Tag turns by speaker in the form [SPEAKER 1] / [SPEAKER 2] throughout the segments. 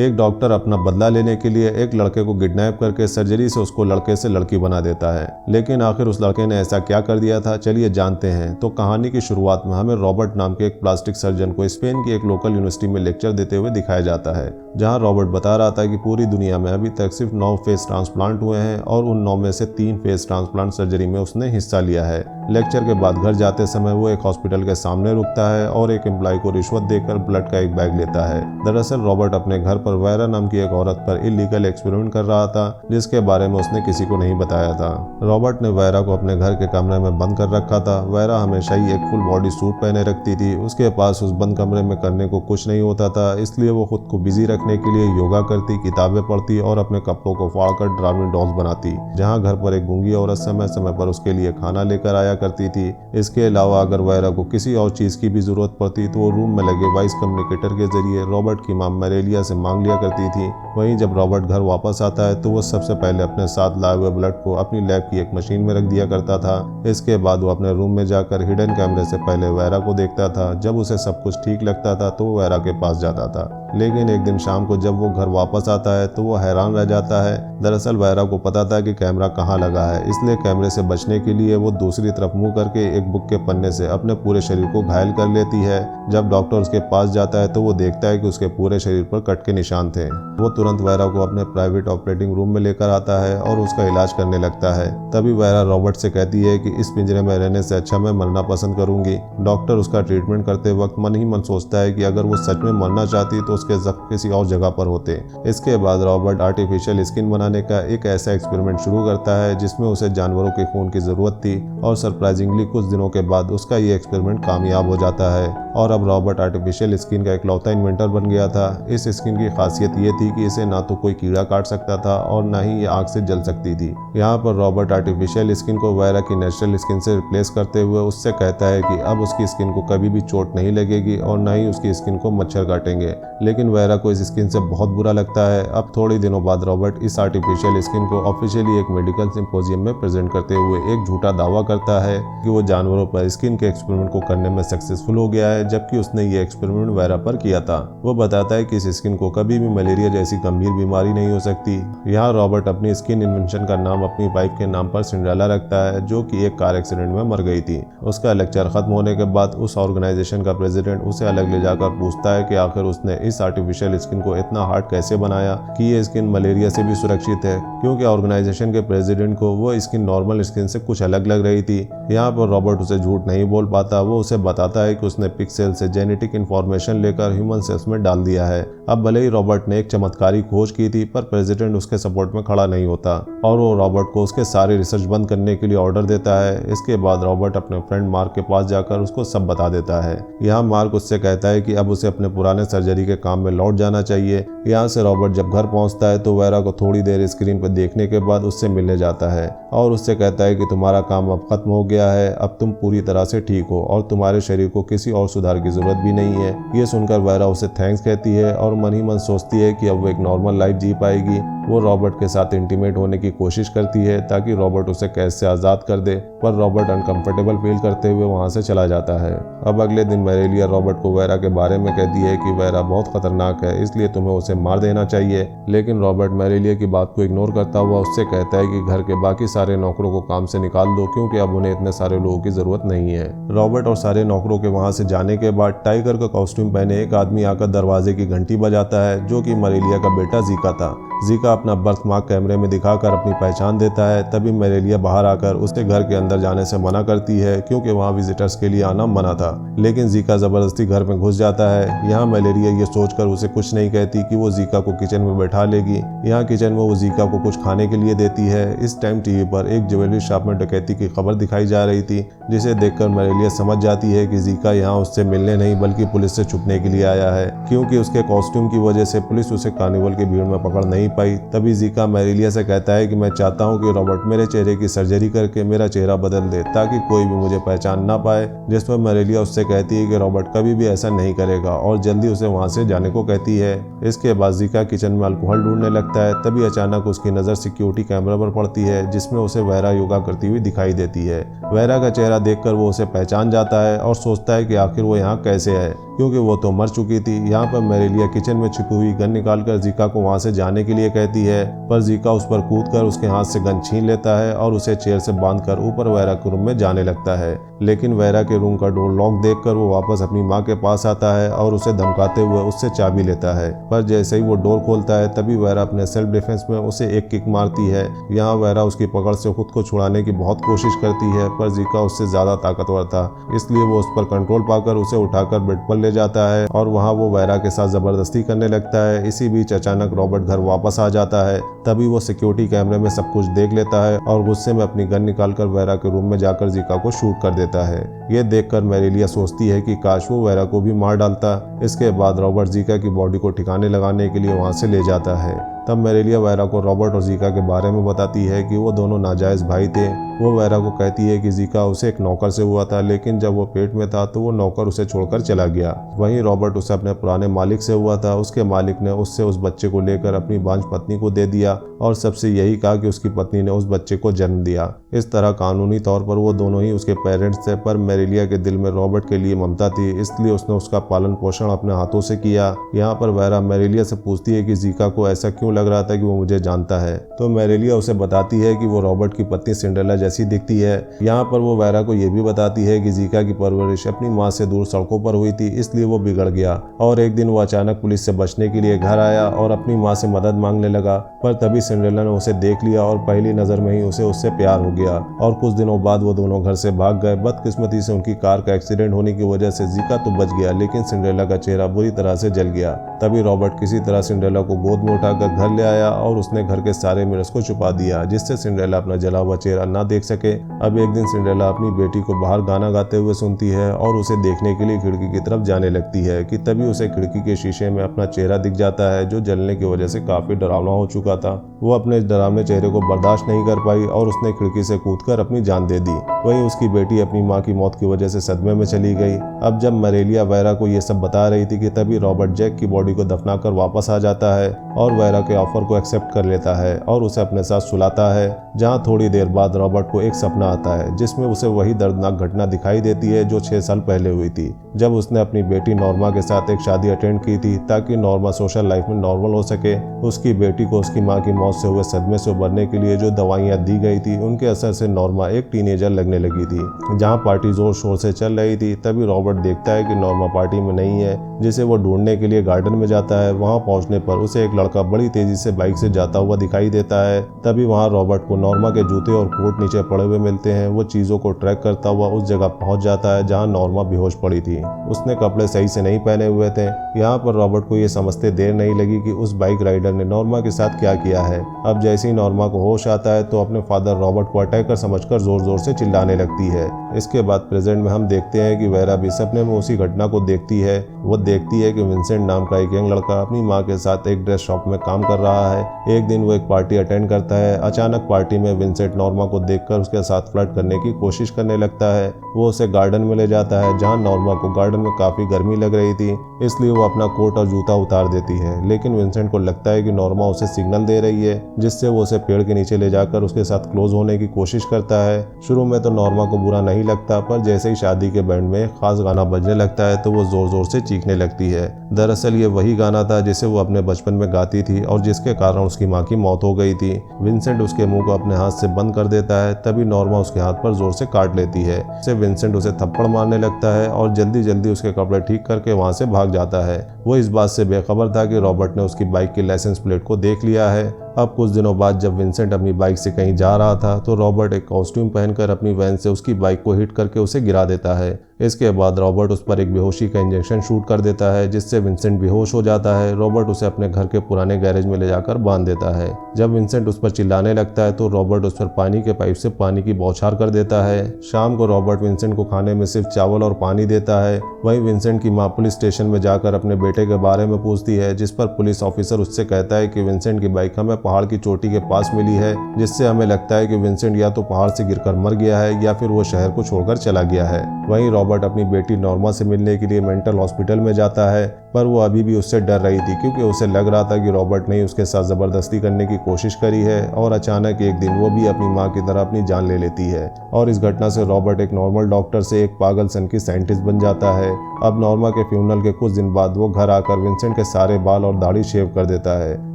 [SPEAKER 1] एक डॉक्टर अपना बदला लेने के लिए एक लड़के को किडनैप करके सर्जरी से उसको लड़के से लड़की बना देता है। लेकिन आखिर उस लड़के ने ऐसा क्या कर दिया था, चलिए जानते हैं। तो कहानी की शुरुआत में हमें रॉबर्ट नाम के एक प्लास्टिक सर्जन को स्पेन की एक लोकल यूनिवर्सिटी में लेक्चर देते हुए दिखाया जाता है, जहां रॉबर्ट बता रहा था कि पूरी दुनिया में अभी तक सिर्फ 9 फेस ट्रांसप्लांट हुए हैं और उन 9 में से 3 फेस ट्रांसप्लांट सर्जरी में उसने हिस्सा लिया है। लेक्चर के बाद घर जाते समय वो एक हॉस्पिटल के सामने रुकता है और एक एम्प्लॉय को रिश्वत देकर ब्लड का एक बैग लेता है। दरअसल रॉबर्ट अपने घर पर वैरा नाम की एक औरत पर इलीगल एक्सपेरिमेंट कर रहा था, जिसके बारे में उसने किसी को नहीं बताया था। रॉबर्ट ने वैरा को अपने घर के कमरे में बंद कर रखा था। वैरा हमेशा ही एक फुल बॉडी सूट पहने रखती थी। उसके पास उस बंद कमरे में करने को कुछ नहीं होता था, इसलिए वो खुद को बिजी रखने के लिए योगा करती, किताबें पढ़ती और अपने कपड़ों को फाड़कर ड्रामी डॉल्स बनाती, जहाँ घर पर एक गूंगी औरत समय समय पर उसके लिए खाना लेकर आया करती थी। इसके अलावा अगर वैरा को किसी और चीज की भी जरूरत पड़ती तो वो रूम में लगे वॉइस कम्युनिकेटर के जरिए रॉबर्ट की मां मरेलिया से मांग लिया करती थी। वहीं जब रॉबर्ट घर वापस आता है तो वो सबसे पहले अपने साथ लाए हुए ब्लड को अपनी लैब की एक मशीन में रख दिया करता था। इसके बाद वो अपने रूम में जाकर हिडन कैमरे से पहले वैरा को देखता था। जब उसे सब कुछ ठीक लगता था तो वो वैरा के पास जाता था। लेकिन एक दिन शाम को जब वो घर वापस आता है तो वो हैरान रह जाता है। दरअसल वैरा को पता था कि कैमरा कहाँ लगा है, इसलिए कैमरे से बचने के लिए वो दूसरी तरफ मुंह करके एक बुक के पन्ने से अपने पूरे शरीर को घायल कर लेती है। जब डॉक्टर उसके पास जाता है तो वो देखता है कि उसके पूरे शरीर पर कट के निशान थे। वो तुरंत वैरा को अपने प्राइवेट ऑपरेटिंग रूम में लेकर आता है और उसका इलाज करने लगता है। तभी वैरा रॉबर्ट से कहती है कि इस पिंजरे में रहने से अच्छा मैं मरना पसंद करूंगी। डॉक्टर उसका ट्रीटमेंट करते वक्त मन ही मन सोचता है कि अगर वो सच में मरना चाहती तो उसके जख्म किसी और जगह पर होते। इसके बाद रॉबर्ट आर्टिफिशियल स्किन बनाने का एक ऐसा एक्सपेरिमेंट शुरू करता है जिसमें उसे जानवरों के खून की जरूरत थी और सरप्राइजिंगली कुछ दिनों के बाद उसका ये एक्सपेरिमेंट कामयाब हो जाता है और अब रॉबर्ट आर्टिफिशियल स्किन का इकलौता इन्वेंटर बन गया था। इस स्किन की खासियत ये थी कि इसे ना तो कोई कीड़ा काट सकता था और ना ही ये आग से जल सकती थी। यहाँ पर रॉबर्ट आर्टिफिशियल स्किन को वैरा की नेचुरल स्किन से रिप्लेस करते हुए उससे कहता है कि अब उसकी स्किन को कभी भी चोट नहीं लगेगी और ना ही उसकी स्किन को मच्छर काटेंगे। लेकिन वैरा को इस स्किन से बहुत बुरा लगता है। अब थोड़े दिनों बाद रॉबर्ट इस आर्टिफिशियल स्किन को ऑफिशियली एक मेडिकल सिंपोजियम में प्रेजेंट करते हुए एक झूठा दावा करता है कि वो जानवरों पर स्किन के एक्सपेरिमेंट को करने में सक्सेसफुल हो गया है, जबकि उसने ये एक्सपेरिमेंट वैरा पर किया था। वो बताता है कि इस स्किन को कभी भी मलेरिया जैसी गंभीर बीमारी नहीं हो सकती। यहाँ रॉबर्ट अपनी स्किन इन्वेंशन का नाम अपनी वाइफ के नाम पर सिंड्रेला रखता है, जो कि एक कार एक्सीडेंट में मर गई थी। उसका लेक्चर खत्म होने के बाद उस ऑर्गेनाइजेशन का प्रेसिडेंट उसे अलग ले जाकर पूछता है कि आखिर उसने इस आर्टिफिशियल स्किन को इतना हार्ड कैसे बनाया कि ये स्किन मलेरिया से भी सुरक्षित है, क्योंकि ऑर्गेनाइजेशन के प्रेसिडेंट को वो स्किन नॉर्मल स्किन से कुछ अलग लग रही थी। यहाँ पर रॉबर्ट उसे झूठ नहीं बोल पाता। वो उसे बताता है कि उसने पिक्सेल से जेनेटिक इंफॉर्मेशन लेकर ह्यूमन सेल्स में डाल दिया है। अब भले ही रॉबर्ट ने एक चमत्कारी खोज की थी, पर प्रेसिडेंट उसके सपोर्ट में खड़ा नहीं होता और वो रॉबर्ट को उसके सारे रिसर्च बंद करने के लिए ऑर्डर देता है। इसके बाद रॉबर्ट अपने फ्रेंड मार्क के पास जाकर उसको सब बता देता है। यहाँ मार्क उससे कहता है कि अब उसे अपने पुराने सर्जरी के काम में लौट जाना चाहिए। यहाँ से रॉबर्ट जब घर पहुंचता है तो वैरा को थोड़ी देर स्क्रीन पर देखने के बाद उससे मिलने जाता है और उससे कहता है कि तुम्हारा काम अब खत्म हो गया है, अब तुम पूरी तरह से ठीक हो और तुम्हारे शरीर को किसी और सुधार की जरूरत भी नहीं है। ये सुनकर वैरा उसे थैंक्स कहती है और मन ही मन सोचती है कि अब वो एक नॉर्मल लाइफ जी पाएगी। वो रॉबर्ट के साथ इंटीमेट होने की कोशिश करती है ताकि रॉबर्ट उसे कैद से आज़ाद कर दे, पर रॉबर्ट अनकंफर्टेबल फील करते हुए वहां से चला जाता है। अब अगले दिन मरेलिया रॉबर्ट को वैरा के बारे में कहती है कि वैरा बहुत खतरनाक है, इसलिए तुम्हें उसे मार देना चाहिए। लेकिन रॉबर्ट मरेलिया की बात को इग्नोर करता हुआ उससे कहता है कि घर के बाकी सारे नौकरों को काम से निकाल दो, क्योंकि अब उन्हें इतने सारे लोगों की जरूरत नहीं है। रॉबर्ट और सारे नौकरों के वहां से जाने के बाद टाइगर का कॉस्ट्यूम पहने एक आदमी आकर दरवाजे की घंटी बजाता है, जो कि मरेलिया का बेटा जीका था। जीका अपना बर्थ मार्क कैमरे में दिखाकर अपनी पहचान देता है। तभी मरेलिया बाहर आकर उसके घर के अंदर जाने से मना करती है, क्योंकि वहां विजिटर्स के लिए आना मना था। लेकिन जीका जबरदस्ती घर में घुस जाता है। यहाँ मलेरिया ये सोचकर उसे कुछ नहीं कहती कि वो जीका को किचन में बैठा लेगी। यहाँ किचन में वो जीका को कुछ खाने के लिए देती है। इस टाइम टीवी पर एक ज्वेलरी शॉप में डकैती की खबर दिखाई जा रही थी, जिसे देखकर मलेरिया समझ जाती है कि जीका यहाँ उससे मिलने नहीं बल्कि पुलिस से छुपने के लिए आया है, क्योंकि उसके कॉस्ट्यूम की वजह से पुलिस उसे कार्निवल की भीड़ में पकड़ नहीं पाई। तभी जीका मलेरिया से कहता है कि मैं चाहता हूँ कि रॉबर्ट मेरे चेहरे की सर्जरी करके मेरा चेहरा बदल दे, ताकि कोई भी मुझे पहचान ना पाए। जिसमें मलेरिया उससे कहती है कि रॉबर्ट कभी भी ऐसा नहीं करेगा और जल्दी उसे वहां से जाने को कहती है। इसके बाद जीका किचन में अल्कोहल ढूंढने लगता है। तभी अचानक उसकी नजर सिक्योरिटी कैमरा पर पड़ती है, जिसमें उसे वैरा योगा करती हुई दिखाई देती है। वैरा का चेहरा देखकर वो उसे पहचान जाता है और सोचता है कि आखिर वो यहाँ कैसे है, क्योंकि वो तो मर चुकी थी। यहाँ पर मेरेलिया किचन में छिपी हुई गन निकालकर जीका को वहाँ से जाने के लिए कहती है, पर जीका उस पर कूदकर उसके हाथ से गन छीन लेता है और उसे चेयर से बांधकर ऊपर वेरा के रूम में जाने लगता है। लेकिन वेरा के रूम का डोर लॉक देखकर वो वापस अपनी माँ के पास आता है और उसे धमकाते हुए उससे चाबी लेता है। पर जैसे ही वो डोर खोलता है तभी वेरा अपने सेल्फ डिफेंस में उसे एक किक मारती है। यहाँ वेरा उसकी पकड़ से खुद को छुड़ाने की बहुत कोशिश करती है, पर जीका उससे ज्यादा ताकतवर था, इसलिए वो उस पर कंट्रोल पाकर उसे उठाकर बेड पर ले जाता है और वहाँ वो वेरा के साथ जबरदस्ती करने लगता है। इसी बीच अचानक रॉबर्ट घर वापस आ जाता है। तभी वो सिक्योरिटी कैमरे में सब कुछ देख लेता है और गुस्से में अपनी गन निकालकर वेरा के रूम में जाकर जीका को शूट कर देता है। ये देखकर मेरेलिया सोचती है कि काश वो वेरा को भी मार डालता। इसके बाद रॉबर्ट जीका की बॉडी को ठिकाने लगाने के लिए वहां से ले जाता है। तब मेरेलिया वेरा को रॉबर्ट और जीका के बारे में बताती है कि वो दोनों नाजायज भाई थे। वो वेरा को कहती है कि जीका उसे एक नौकर से हुआ था, लेकिन जब वो पेट में था तो वो नौकर उसे छोड़कर चला गया। वहीं रॉबर्ट उसे अपने पुराने मालिक से हुआ था। उसके मालिक ने उससे उस बच्चे को लेकर अपनी बांझ पत्नी को दे दिया और सबसे यही कहा कि उसकी पत्नी ने उस बच्चे को जन्म दिया। इस तरह कानूनी तौर पर वो दोनों ही उसके पेरेंट्स थे, पर मेरेलिया के दिल में रॉबर्ट के लिए ममता थी, इसलिए उसने उसका पालन पोषण अपने हाथों से किया। यहाँ पर वेरा मेरेलिया से पूछती है कि जीका को ऐसा क्यों लग रहा था कि वो मुझे जानता है, तो मेरेलिया उसे बताती है कि वो रॉबर्ट की पत्नी सिंड्रेला जैसी दिखती है। यहाँ पर वो वेरा को यह भी बताती है कि जीका की परवरिश अपनी माँ से दूर सड़कों पर हुई थी, इसलिए वो बिगड़ गया और एक दिन वो अचानक पुलिस से बचने के लिए घर आया और अपनी माँ से मदद मांगने लगा। पर तभी सिंड्रेला ने उसे देख लिया और पहली नजर में ही उसे उससे प्यार हो गया और कुछ दिनों बाद वो दोनों घर से भाग गए। बदकिस्मती से उनकी कार का एक्सीडेंट होने की वजह से जीका तो बच गया, लेकिन सिंड्रेला का चेहरा बुरी तरह से जल गया। तभी रॉबर्ट किसी तरह सिंड्रेला को गोद में उठाकर घर ले आया और उसने घर के सारे मिरर्स को छुपा दिया, जिससे सिंड्रेला अपना जला हुआ चेहरा ना देख सके। अब एक दिन सिंड्रेला अपनी बेटी को बाहर गाना गाते हुए सुनती है और उसे देखने के लिए खिड़की की तरफ जाने लगती है कि तभी उसे खिड़की के शीशे में अपना चेहरा दिख जाता है, जो जलने की वजह से काफी डरावना हो चुका था। वो अपने इस डरावने चेहरे को बर्दाश्त नहीं कर पाई और उसने खिड़की से कूदकर अपनी जान दे दी। वहीं उसकी बेटी अपनी माँ की मौत की वजह से सदमे में चली गई। अब जब मेरेलिया वेरा को ये सब बता रही थी कि तभी रॉबर्ट जैक की बॉडी को दफनाकर वापस आ जाता है और वेरा के ऑफर को एक्सेप्ट कर लेता है और उसे अपने साथ सुलाता है। जहाँ थोड़ी देर बाद रॉबर्ट को एक सपना आता है जिसमें उसे वही दर्दनाक घटना दिखाई देती है जो 6 साल पहले हुई थी, जब उसने अपनी बेटी नॉर्मा के साथ एक शादी अटेंड की थी ताकि नॉर्मा सोशल लाइफ में नॉर्मल हो सके। उसकी बेटी को उसकी माँ की मौत से हुए सदमे से उबरने के लिए जो दवाइयाँ दी गई थी उनके असर से नॉर्मा एक टीनेजर लगने लगी थी। जहाँ पार्टी जोर शोर से चल रही थी तभी रॉबर्ट देखता है कि नॉर्मा पार्टी में नहीं है, जिसे वो ढूंढने के लिए गार्डन में जाता है। वहाँ पहुँचने पर उसे एक लड़का बड़ी तेजी से बाइक से जाता हुआ दिखाई देता है। तभी वहाँ रॉबर्ट को नॉर्मा के जूते और कोट नीचे पड़े हुए मिलते हैं। वो चीजों को ट्रैक करता हुआ उस जगह पहुंच जाता है जहां नॉर्मा बेहोश पड़ी थी। उसने कपड़े सही से नहीं पहने हुए थे। यहाँ पर रॉबर्ट को ये समझते देर नहीं लगी कि उस बाइक राइडर ने नॉर्मा के साथ क्या किया है। अब जैसे ही नॉर्मा को होश आता है तो अपने फादर रॉबर्ट को अटैकर समझकर जोर जोर से चिल्लाने लगती है। इसके बाद प्रेजेंट में हम देखते हैं कि वेरा भी सपने में उसी घटना को देखती है। वो देखती है कि विंसेंट नाम का एक यंग लड़का अपनी माँ के साथ एक ड्रेस शॉप में काम कर रहा है। एक दिन वो एक पार्टी अटेंड करता है। अचानक पार्टी में विंसेंट नॉर्मा को देखकर उसके साथ फ्लर्ट करने की कोशिश करने लगता है। वो उसे गार्डन में ले जाता है जहां नॉर्मा को गार्डन में काफी गर्मी लग रही थी, इसलिए वो अपना कोट और जूता उतार देती है। लेकिन विंसेंट को लगता है कि नॉर्मा उसे सिग्नल दे रही है, जिससे वो उसे पेड़ के नीचे ले जाकर उसके साथ क्लोज होने की कोशिश करता है। शुरू में तो नॉर्मा को बुरा नहीं लगता, पर जैसे ही शादी के बैंड में खास गाना बजने लगता है तो वो जोर जोर से चीखने लगती है। दरअसल ये वही गाना था जिसे वो अपने बचपन में गाती थी और जिसके कारण उसकी माँ की मौत हो गई थी। विंसेंट उसके मुंह को अपने हाथ से बंद कर देता है। तभी नॉर्मा उसके हाथ पर जोर से काट लेती है। इससे विंसेंट उसे थप्पड़ मारने लगता है और जल्दी जल्दी उसके कपड़े ठीक करके वहां से भाग जाता है। वो इस बात से बेखबर था कि रॉबर्ट ने उसकी बाइक की लाइसेंस प्लेट को देख लिया है। अब कुछ दिनों बाद जब विंसेंट अपनी बाइक से कहीं जा रहा था तो रॉबर्ट एक कॉस्ट्यूम पहनकर अपनी वैन से उसकी बाइक को हिट करके उसे गिरा देता है। इसके बाद रॉबर्ट उस पर एक बेहोशी का इंजेक्शन शूट कर देता है, जिससे विंसेंट बेहोश हो जाता है। रॉबर्ट उसे अपने घर के पुराने गैरेज में ले जाकर बांध देता है। जब विंसेंट उस पर चिल्लाने लगता है तो रॉबर्ट उस पर पानी के पाइप से पानी की बौछार कर देता है। शाम को रॉबर्ट विंसेंट को खाने में सिर्फ चावल और पानी देता है। वहीं विंसेंट की माँ पुलिस स्टेशन में जाकर अपने बेटे के बारे में पूछती है, जिस पर पुलिस ऑफिसर उससे कहता है कि विंसेंट की बाइक हमें पहाड़ की चोटी के पास मिली है, जिससे हमें लगता है कि विंसेंट या तो पहाड़ से गिरकर मर गया है या फिर वो शहर को छोड़कर चला गया है। वहीं रॉबर्ट अपनी बेटी नॉर्मा से मिलने के लिए मेंटल हॉस्पिटल में जाता है, पर वो अभी भी उससे डर रही थी क्योंकि उसे लग रहा था कि रॉबर्ट ने उसके साथ ज़बरदस्ती करने की कोशिश करी है और अचानक एक दिन वो भी अपनी माँ की तरह अपनी जान ले लेती है। और इस घटना से रॉबर्ट एक नॉर्मल डॉक्टर से एक पागल सन की साइंटिस्ट बन जाता है। अब नॉर्मा के फ्यूनरल के कुछ दिन बाद वो घर आकर विंसेंट के सारे बाल और दाढ़ी शेव कर देता है।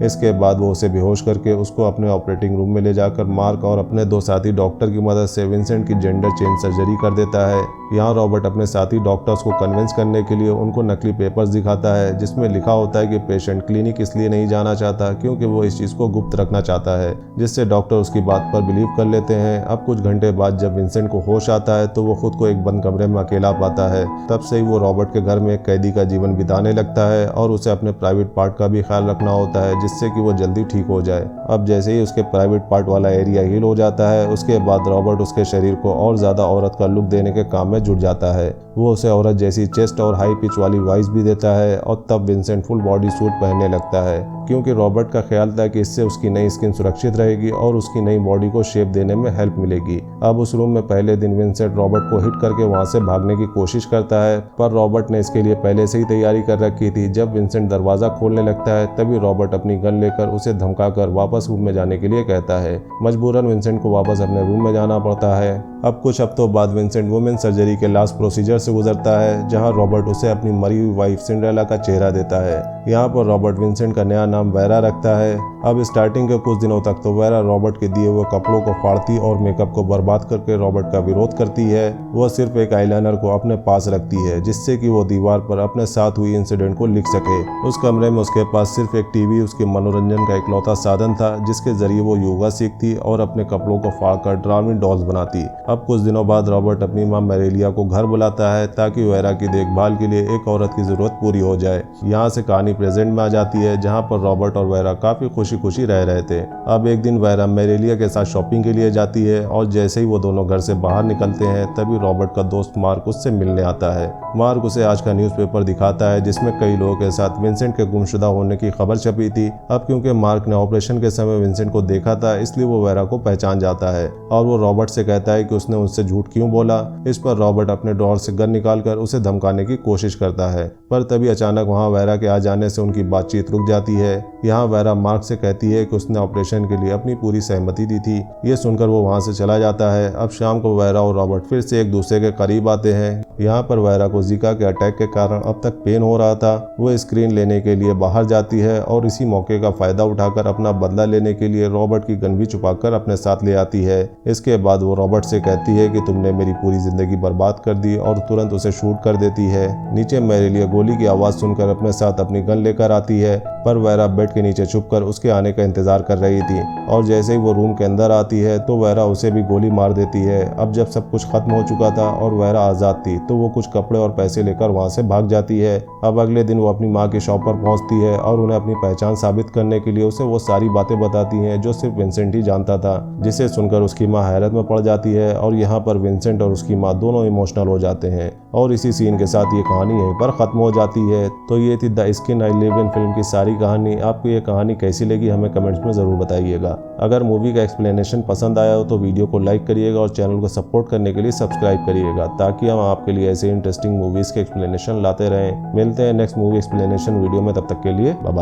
[SPEAKER 1] इसके बाद वो उसे बेहोश करके उसको अपने ऑपरेटिंग रूम में ले जाकर मार्क और अपने 2 साथी डॉक्टर की मदद से विंसेंट की जेंडर चेंज सर्जरी कर देता है। यहाँ रॉबर्ट अपने साथी डॉक्टर्स को कन्विंस करने के लिए उनको नकली पेपर्स दिखाता है, जिसमें लिखा होता है कि पेशेंट क्लिनिक इसलिए नहीं जाना चाहता क्योंकि वो इस चीज़ को गुप्त रखना चाहता है, जिससे डॉक्टर उसकी बात पर बिलीव कर लेते हैं। अब कुछ घंटे बाद जब विंसेंट को होश आता है तो वो खुद को एक बंद कमरे में अकेला पाता है। तब से ही वो रॉबर्ट के घर में एक कैदी का जीवन बिताने लगता है और उसे अपने प्राइवेट पार्ट का भी ख्याल रखना होता है, जिससे कि वो जल्दी ठीक हो जाए। अब जैसे ही उसके प्राइवेट पार्ट वाला एरिया हील हो जाता है, उसके बाद रॉबर्ट उसके शरीर को और ज़्यादा औरत का लुक देने के काम में जुट जाता है। वो उसे औरत जैसी चेस्ट और हाई पिच वाली वॉइस भी देता है और तब विंसेंट फुल बॉडी सूट पहनने लगता है क्योंकि रॉबर्ट का ख्याल था कि इससे उसकी नई स्किन सुरक्षित रहेगी और उसकी नई बॉडी को शेप देने में हेल्प मिलेगी। अब उस रूम में पहले दिन विंसेंट रॉबर्ट को हिट करके वहां से भागने की कोशिश करता है, पर रॉबर्ट ने इसके लिए पहले से ही तैयारी कर रखी थी। जब विंसेंट दरवाजा खोलने लगता है तभी रॉबर्ट अपनी गन लेकर उसे धमकाकर वापस रूम में जाने के लिए कहता है। मजबूरन विंसेंट को वापस अपने रूम में जाना पड़ता है। अब कुछ हफ्तों बाद विंसेंट वुमेन सर्जरी के लास्ट प्रोसीजर से गुजरता है, जहां रॉबर्ट उसे अपनी मरी हुई वाइफ सिंड्रेला का चेहरा देता है। यहाँ पर रॉबर्ट विंसेंट का नया नाम वेरा रखता है। अब स्टार्टिंग के कुछ दिनों तक तो वेरा रॉबर्ट के दिए हुए कपड़ों को फाड़ती और मेकअप को बर्बाद करके रॉबर्ट का विरोध करती है। वह सिर्फ एक आईलाइनर को अपने पास रखती है, जिससे कि वो दीवार पर अपने साथ हुई इंसिडेंट को लिख सके। उस कमरे में उसके पास सिर्फ एक टीवी उसके मनोरंजन का इकलौता साधन था, जिसके जरिए वो योगा सीखती और अपने कपड़ों को फाड़कर ड्रामी डॉल्स बनाती। अब कुछ दिनों बाद रॉबर्ट अपनी मां मैरेलिया को घर बुलाता है ताकि वेरा की देखभाल के लिए एक औरत की जरूरत पूरी हो जाए। यहाँ से कहानी प्रेजेंट में आ जाती है, जहाँ पर रॉबर्ट और वेरा काफी खुशी खुशी रह रहे थे। अब एक दिन वेरा मैरेलिया के साथ शॉपिंग के लिए जाती है और जैसे ही वो दोनों घर से बाहर निकलते हैं तभी रॉबर्ट का दोस्त मार्क उससे मिलने आता है। मार्क उसे आज का न्यूज़पेपर दिखाता है, जिसमें कई लोगों के साथ विंसेंट के गुमशुदा होने की खबर छपी थी। अब क्योंकि मार्क ने ऑपरेशन के समय विंसेंट को देखा था, इसलिए वो वेरा को पहचान जाता है और वो रॉबर्ट से कहता है कि उसने उससे झूठ क्यों बोला। इस पर रॉबर्ट अपने ड्रॉअर से गन निकालकर उसे धमकाने की कोशिश करता है, पर तभी अचानक वहां वेरा के आ जाने से उनकी बातचीत रुक जाती है। यहाँ वेरा मार्क से कहती है कि उसने ऑपरेशन के लिए अपनी पूरी सहमति दी थी। ये सुनकर वो वहां से चला जाता है। अब शाम को वेरा और रॉबर्ट फिर से एक दूसरे के करीब आते हैं। यहाँ पर वेरा को जिका के अटैक के कारण अब तक पेन हो रहा था। वो स्क्रीन लेने के लिए बाहर जाती है और इसी मौके का फायदा उठाकर अपना बदला लेने के लिए रॉबर्ट की गन भी छुपाकर अपने साथ ले आती है। इसके बाद वो रॉबर्ट से कहती है कि तुमने मेरी पूरी जिंदगी बर्बाद कर दी और तुरंत उसे शूट कर देती है। नीचे मैरेलिया गोली की आवाज सुनकर अपने साथ अपनी गन लेकर आती है, पर वेरा बेड के नीचे छुपकर उसके आने का इंतजार कर रही थी और जैसे ही वो रूम के अंदर आती है तो वेरा उसे भी गोली मार देती है। अब जब सब कुछ खत्म हो चुका था और वेरा आजाद थी तो वो कुछ कपड़े और पैसे लेकर वहां से भाग जाती है। अब अगले दिन वो अपनी माँ की शॉप पर पहुंचती है और उन्हें अपनी पहचान साबित करने के लिए उसे वो सारी बातें बताती हैं जो सिर्फ विंसेंट ही जानता था, जिसे सुनकर उसकी माँ हैरत में पड़ जाती है और यहाँ पर विंसेंट और उसकी माँ दोनों इमोशनल हो जाते हैं और इसी सीन के साथ ये कहानी यहीं पर खत्म हो जाती है। तो ये थी the skin I live in film की सारी कहानी। आपको ये कहानी कैसी लगी हमें कमेंट्स में ज़रूर बताइएगा। अगर मूवी का एक्सप्लेनेशन पसंद आया हो तो वीडियो को लाइक करिएगा और चैनल को सपोर्ट करने के लिए सब्सक्राइब करिएगा, ताकि हम आपके लिए ऐसे इंटरेस्टिंग मूवीज़ के एक्सप्लेनेशन लाते रहें। मिलते हैं नेक्स्ट मूवी एक्सप्लेनेशन वीडियो में, तब तक के लिए बाय बाय।